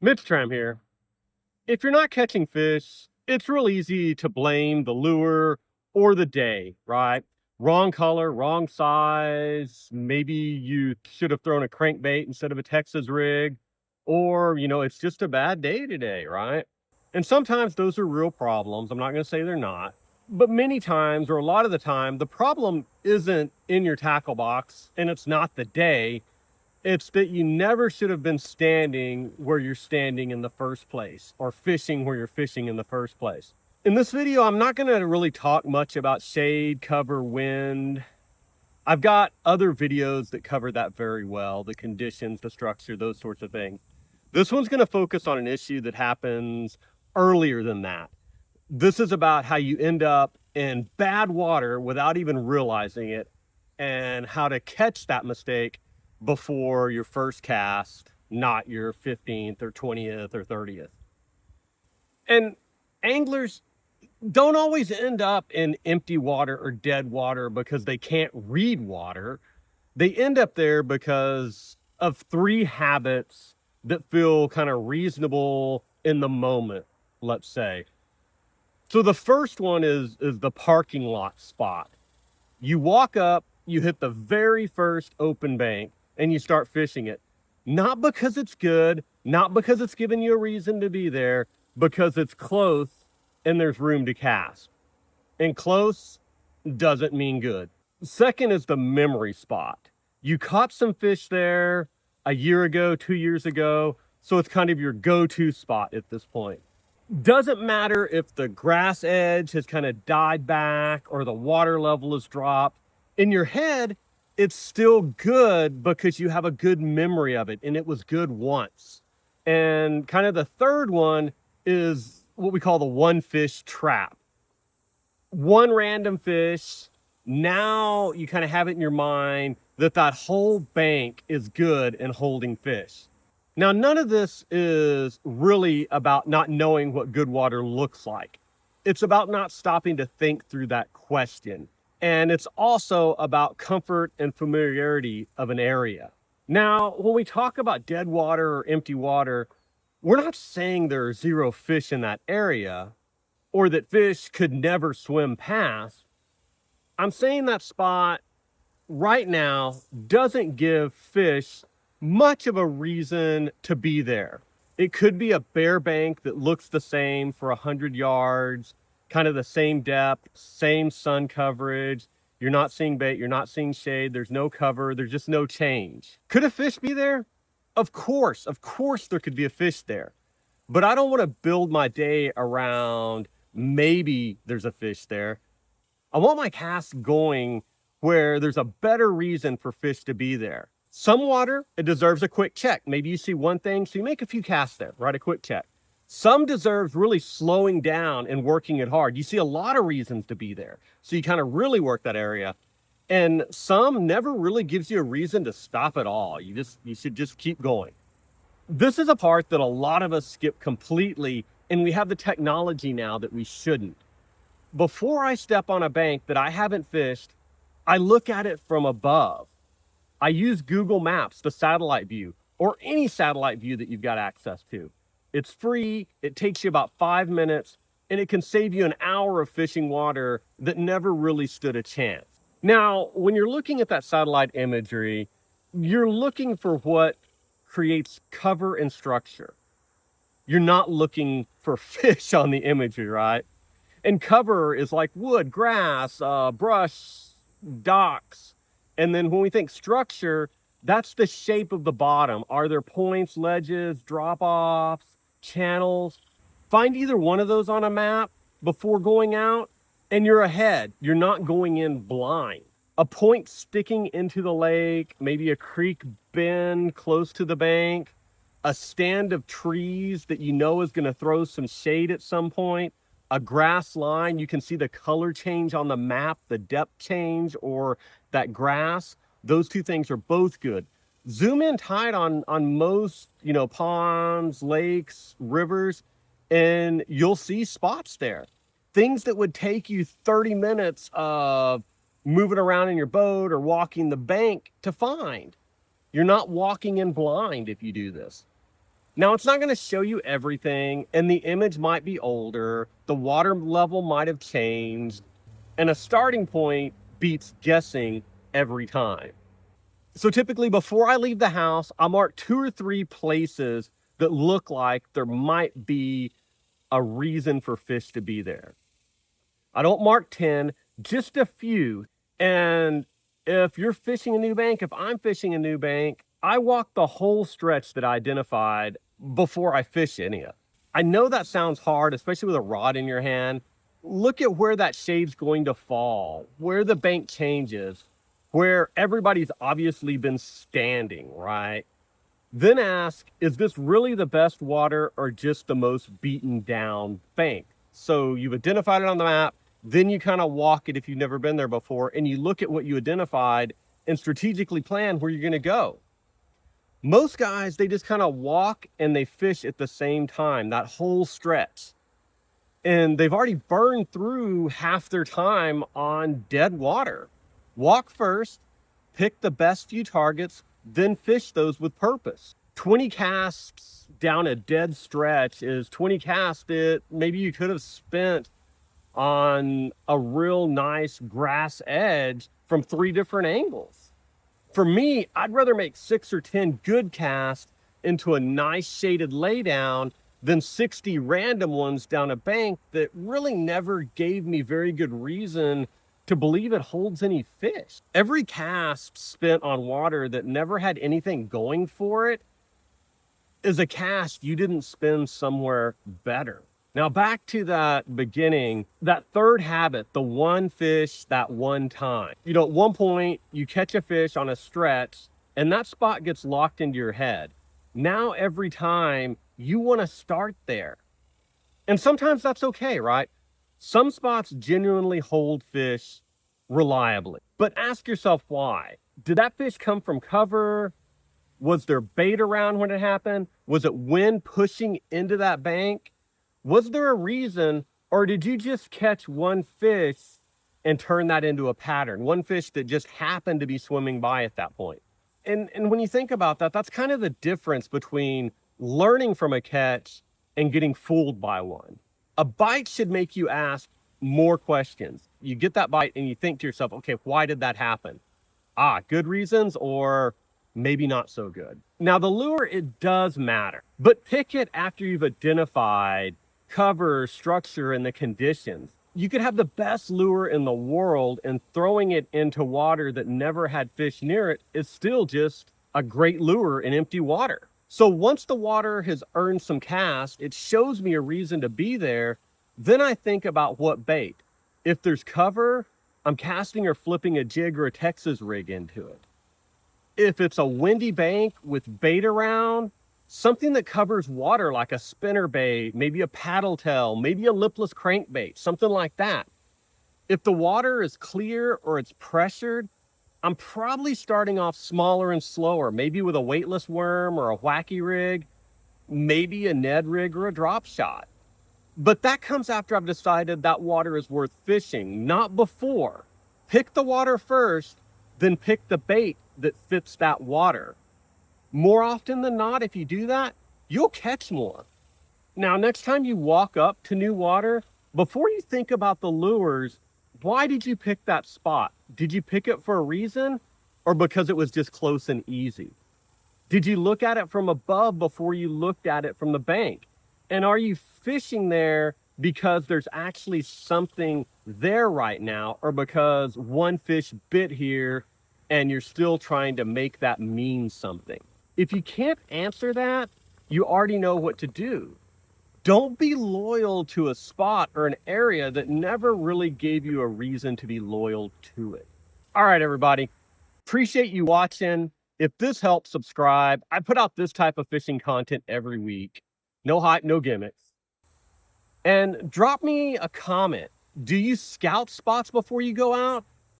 Mitch Tram here. If you're not catching fish, it's real easy to blame the lure or the day, right? Wrong color, wrong size. Maybe you should have thrown a crankbait instead of a Texas rig. Or, it's just a bad day today, right? And sometimes those are real problems. I'm not going to say they're not. But many times, or a lot of the time, the problem isn't in your tackle box and it's not the day. It's that you never should have been standing where you're standing in the first place, or fishing where you're fishing in the first place. In this video, I'm not going to really talk much about shade, cover, wind. I've got other videos that cover that very well, the conditions, the structure, those sorts of things. This one's going to focus on an issue that happens earlier than that. This is about how you end up in bad water without even realizing it, and how to catch that mistake before your first cast, not your 15th or 20th or 30th. And anglers don't always end up in empty water or dead water because they can't read water. They end up there because of three habits that feel kind of reasonable in the moment, let's say. So the first one is the parking lot spot. You walk up, you hit the very first open bank, and you start fishing it. Not because it's good, not because it's giving you a reason to be there, because it's close and there's room to cast. And close doesn't mean good. Second is the memory spot. You caught some fish there a year ago, 2 years ago, so it's kind of your go-to spot at this point. Doesn't matter if the grass edge has kind of died back or the water level has dropped. In your head, it's still good because you have a good memory of it and it was good once. And kind of the third one is what we call the one fish trap. One random fish, now you kind of have it in your mind that that whole bank is good in holding fish. Now, none of this is really about not knowing what good water looks like. It's about not stopping to think through that question. And it's also about comfort and familiarity of an area. Now, when we talk about dead water or empty water, we're not saying there are zero fish in that area or that fish could never swim past. I'm saying that spot right now doesn't give fish much of a reason to be there. It could be a bare bank that looks the same for 100 yards, kind of the same depth, same sun coverage. You're not seeing bait, you're not seeing shade, there's no cover, there's just no change. Could a fish be there? Of course there could be a fish there. But I don't want to build my day around maybe there's a fish there. I want my cast going where there's a better reason for fish to be there. Some water, it deserves a quick check. Maybe you see one thing, so you make a few casts there, write a quick check. Some deserves really slowing down and working it hard. You see a lot of reasons to be there, so you kind of really work that area. And some never really gives you a reason to stop at all. You should just keep going. This is a part that a lot of us skip completely, and we have the technology now that we shouldn't. Before I step on a bank that I haven't fished, I look at it from above. I use Google Maps, the satellite view, or any satellite view that you've got access to. It's free, it takes you about 5 minutes, and it can save you an hour of fishing water that never really stood a chance. Now, when you're looking at that satellite imagery, you're looking for what creates cover and structure. You're not looking for fish on the imagery, right? And cover is like wood, grass, brush, docks. And then when we think structure, that's the shape of the bottom. Are there points, ledges, drop-offs, channels? Find either one of those on a map before going out, and you're ahead. You're not going in blind. A point sticking into the lake, maybe a creek bend close to the bank, a stand of trees that you know is going to throw some shade at some point, a grass line, you can see the color change on the map, the depth change, or that grass. Those two things are both good. Zoom in tight on most, ponds, lakes, rivers, and you'll see spots there. Things that would take you 30 minutes of moving around in your boat or walking the bank to find. You're not walking in blind if you do this. Now, it's not going to show you everything, and the image might be older, the water level might have changed, and a starting point beats guessing every time. So typically, before I leave the house, I'll mark 2 or 3 places that look like there might be a reason for fish to be there. I don't mark 10, just a few. And if you're fishing a new bank, if I'm fishing a new bank, I walk the whole stretch that I identified before I fish any of it. I know that sounds hard, especially with a rod in your hand. Look at where that shade's going to fall, where the bank changes, where everybody's obviously been standing, right? Then ask, is this really the best water or just the most beaten down bank? So you've identified it on the map, then you kind of walk it if you've never been there before, and you look at what you identified and strategically plan where you're going to go. Most guys, they just kind of walk and they fish at the same time, that whole stretch. And they've already burned through half their time on dead water. Walk first, pick the best few targets, then fish those with purpose. 20 casts down a dead stretch is 20 casts that maybe you could have spent on a real nice grass edge from 3 different angles. For me, I'd rather make 6 or 10 good casts into a nice shaded laydown than 60 random ones down a bank that really never gave me very good reason to believe it holds any fish. Every cast spent on water that never had anything going for it is a cast you didn't spend somewhere better. Now, back to that beginning, that third habit, the one fish that one time. You know, at one point, you catch a fish on a stretch, and that spot gets locked into your head. Now, every time, you want to start there. And sometimes that's okay, right? Some spots genuinely hold fish reliably. But ask yourself why. Did that fish come from cover? Was there bait around when it happened? Was it wind pushing into that bank? Was there a reason, or did you just catch one fish and turn that into a pattern? One fish that just happened to be swimming by at that point. And when you think about that, that's kind of the difference between learning from a catch and getting fooled by one. A bite should make you ask more questions. You get that bite and you think to yourself, okay, why did that happen? Good reasons or maybe not so good. Now, the lure, it does matter, but pick it after you've identified cover, structure, and the conditions. You could have the best lure in the world, and throwing it into water that never had fish near it is still just a great lure in empty water. So once the water has earned some cast, it shows me a reason to be there. Then I think about what bait. If there's cover, I'm casting or flipping a jig or a Texas rig into it. If it's a windy bank with bait around, something that covers water like a spinner bait, maybe a paddle tail, maybe a lipless crankbait, something like that. If the water is clear or it's pressured, I'm probably starting off smaller and slower, maybe with a weightless worm or a wacky rig, maybe a Ned rig or a drop shot. But that comes after I've decided that water is worth fishing, not before. Pick the water first, then pick the bait that fits that water. More often than not, if you do that, you'll catch more. Now, next time you walk up to new water, before you think about the lures, why did you pick that spot? Did you pick it for a reason or because it was just close and easy? Did you look at it from above before you looked at it from the bank? And are you fishing there because there's actually something there right now, or because one fish bit here and you're still trying to make that mean something? If you can't answer that, you already know what to do. Don't be loyal to a spot or an area that never really gave you a reason to be loyal to it. All right, everybody. Appreciate you watching. If this helps, subscribe. I put out this type of fishing content every week. No hype, no gimmicks. And drop me a comment. Do you scout spots before you go out?